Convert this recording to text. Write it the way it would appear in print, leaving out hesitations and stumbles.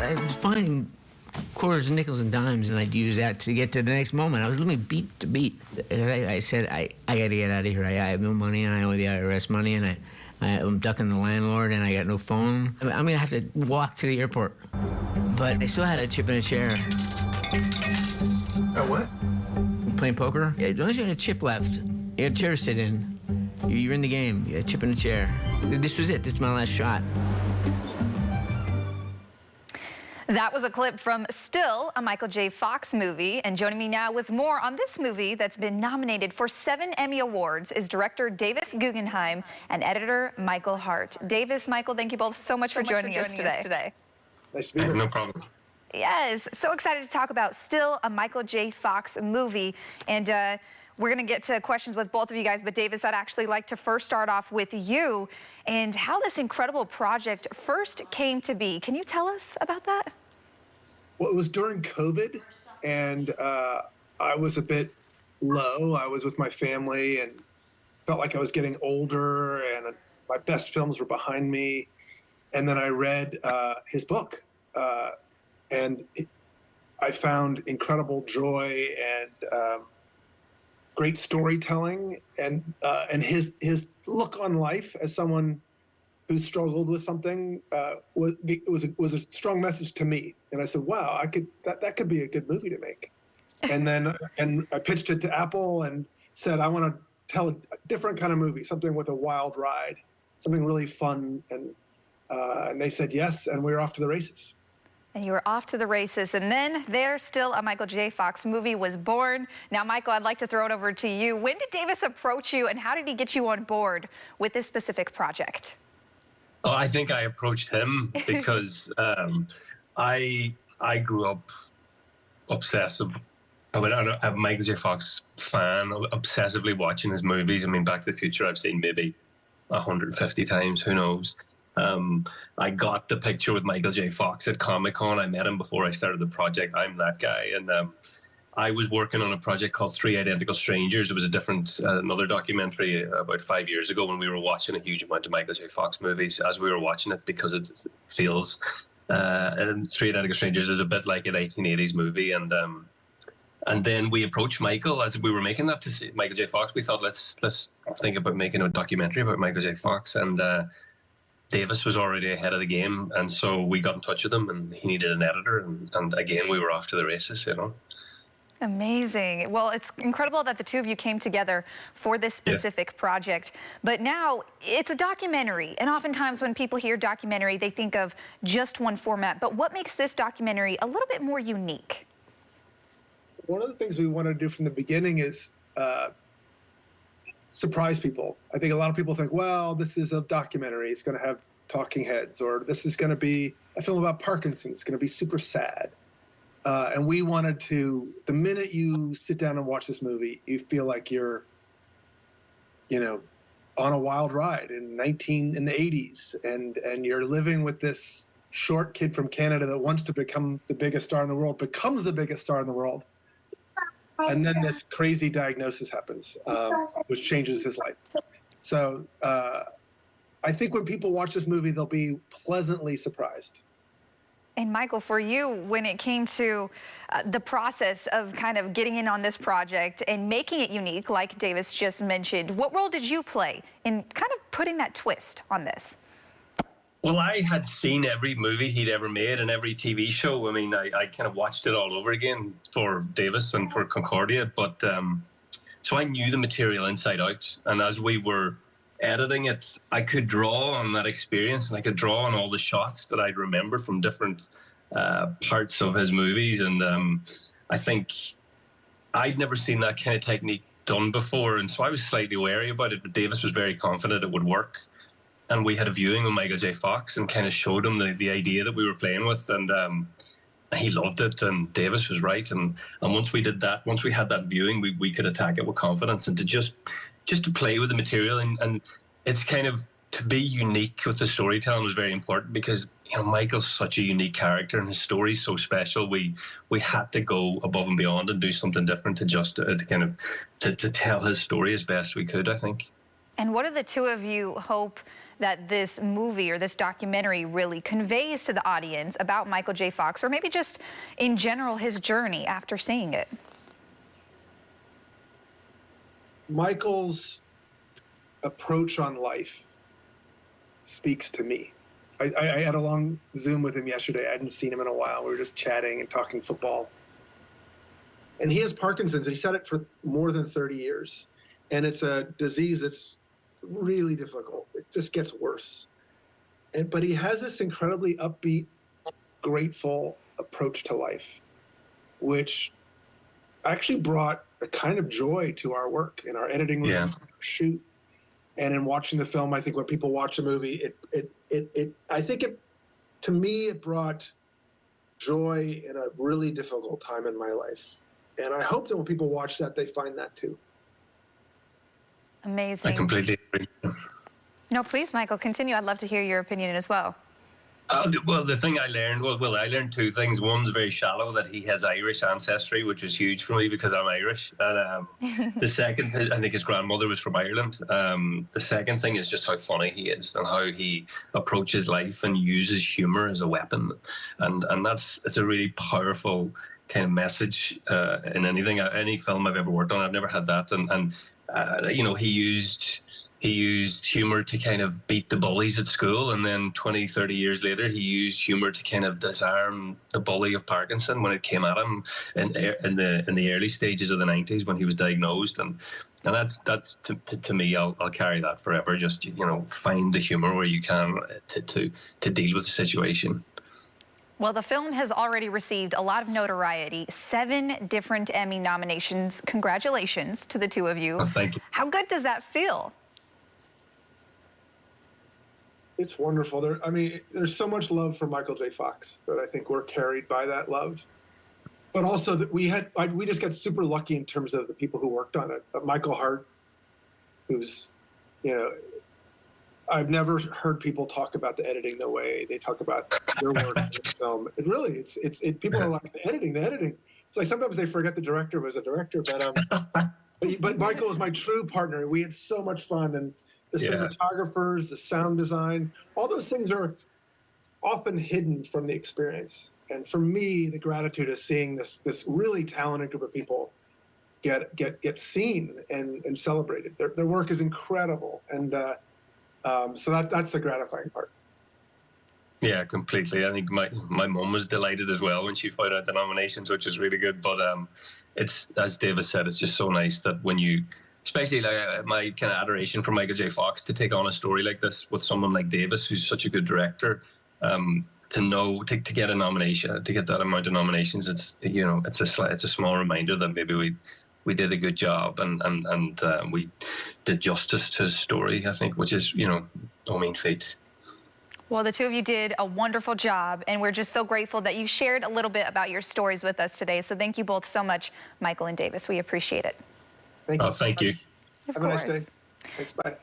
I was finding quarters and nickels and dimes, and I'd use that to get to the next moment. I was living beat to beat. I said, I got to get out of here. I have no money, and I owe the IRS money, and I'm ducking the landlord, and I got no phone. I'm going to have to walk to the airport. But I still had a chip in a chair. A what? Playing poker? Yeah, as long as you had a chip left, you had a chair to sit in, you're in the game. You had a chip in a chair. This was it. This was my last shot. That was a clip from Still, a Michael J. Fox movie. And joining me now with more on this movie that's been nominated for 7 Emmy Awards is director Davis Guggenheim and editor Michael Harte. Davis, Michael, thank you both so much for joining us today. Nice to be here. No problem. Yes, so excited to talk about Still, a Michael J. Fox movie. And we're going to get to questions with both of you guys, but Davis, I'd actually like to first start off with you and how this incredible project first came to be. Can you tell us about that? Well, it was during COVID, and I was a bit low. I was with my family and felt like I was getting older, and my best films were behind me. And then I read his book, and I found incredible joy and great storytelling, and his look on life as someone who struggled with something was a strong message to me. And I said, wow, that could be a good movie to make. And then I pitched it to Apple and said, I want to tell a different kind of movie, something with a wild ride, something really fun. And they said yes, and we were off to the races. And you were off to the races. And then there's Still, a Michael J. Fox movie was born. Now, Michael, I'd like to throw it over to you. When did Davis approach you, and how did he get you on board with this specific project? Oh, I think I approached him because I grew up obsessive. I'm a Michael J. Fox fan, obsessively watching his movies. I mean, Back to the Future I've seen maybe 150 times, who knows. I got the picture with Michael J. Fox at Comic-Con. I met him before I started the project. I'm that guy. And I was working on a project called Three Identical Strangers. It was another documentary about 5 years ago when we were watching a huge amount of Michael J. Fox movies as we were watching it, because it feels, and Three Identical Strangers is a bit like a 1980s movie. And then we approached Michael as we were making that to see Michael J. Fox. We thought, let's think about making a documentary about Michael J. Fox. And Davis was already ahead of the game, and so we got in touch with him, and he needed an editor, and again, we were off to the races, you know. Amazing. Well, it's incredible that the two of you came together for this specific project. But now it's a documentary, and oftentimes when people hear documentary, they think of just one format. But what makes this documentary a little bit more unique? One of the things we wanted to do from the beginning is surprise people. I think a lot of people think, well, this is a documentary, it's going to have talking heads, or this is going to be a film about Parkinson's, it's going to be super sad. And we wanted to, the minute you sit down and watch this movie, you feel like you're, on a wild ride in the 80s, and you're living with this short kid from Canada that wants to become the biggest star in the world, becomes the biggest star in the world. And then this crazy diagnosis happens, which changes his life. So I think when people watch this movie, they'll be pleasantly surprised. And Michael, for you, when it came to the process of kind of getting in on this project and making it unique, like Davis just mentioned, what role did you play in kind of putting that twist on this? Well, I had seen every movie he'd ever made and every TV show. I mean, I kind of watched it all over again for Davis and for Concordia. But so I knew the material inside out. And as we were editing it, I could draw on that experience, and I could draw on all the shots that I'd remembered from different parts of his movies. And I think I'd never seen that kind of technique done before. And so I was slightly wary about it, but Davis was very confident it would work. And we had a viewing with Michael J. Fox and kind of showed him the idea that we were playing with, and he loved it, and Davis was right. And once we did that, once we had that viewing, we could attack it with confidence, and to just to play with the material. And it's kind of, to be unique with the storytelling was very important, because Michael's such a unique character and his story's so special. We had to go above and beyond and do something different to tell his story as best we could, I think. And what do the two of you hope that this movie or this documentary really conveys to the audience about Michael J. Fox, or maybe just in general his journey after seeing it? Michael's approach on life speaks to me. I had a long Zoom with him yesterday. I hadn't seen him in a while. We were just chatting and talking football. And he has Parkinson's, and he's had it for more than 30 years. And it's a disease that's really difficult. It just gets worse. But he has this incredibly upbeat, grateful approach to life, which actually brought a kind of joy to our work in our editing room, shoot. And in watching the film, I think when people watch the movie, to me, it brought joy in a really difficult time in my life. And I hope that when people watch that, they find that too. Amazing. I completely agree. No, please, Michael, continue. I'd love to hear your opinion as well. Well, the thing I learned, I learned two things. One's very shallow, that he has Irish ancestry, which was huge for me because I'm Irish. And the second thing, I think his grandmother was from Ireland. The second thing is just how funny he is and how he approaches life and uses humor as a weapon. And it's a really powerful kind of message in any film I've ever worked on. I've never had that. And he used humor to kind of beat the bullies at school, and then 20, 30 years later, he used humor to kind of disarm the bully of Parkinson when it came at him in the early stages of the 90s when he was diagnosed. And that's to me, I'll carry that forever. Just, find the humor where you can to deal with the situation. Well, the film has already received a lot of notoriety, 7 different Emmy nominations. Congratulations to the two of you. Oh, thank you. How good does that feel? It's wonderful. There's so much love for Michael J. Fox that I think we're carried by that love. But also that we just got super lucky in terms of the people who worked on it. Michael Harte, who's, I've never heard people talk about the editing the way they talk about their work in the film. It really, people are like, the editing. It's like sometimes they forget the director was a director, but Michael was my true partner. We had so much fun, and the cinematographers, the sound design, all those things are often hidden from the experience. And for me, the gratitude is seeing this really talented group of people get seen and celebrated. Their work is incredible, and so that's the gratifying part. Yeah, completely. I think my mum was delighted as well when she found out the nominations, which is really good. But it's, as David said, it's just so nice that when you, especially like my kind of adoration for Michael J. Fox, to take on a story like this with someone like Davis, who's such a good director, to get a nomination, to get that amount of nominations, it's a small reminder that maybe we did a good job and we did justice to his story, I think, which is, no mean feat. Well, the two of you did a wonderful job, and we're just so grateful that you shared a little bit about your stories with us today. So thank you both so much, Michael and Davis. We appreciate it. Thank you. Thank you. Of Have a course. nice day. Thanks. Bye.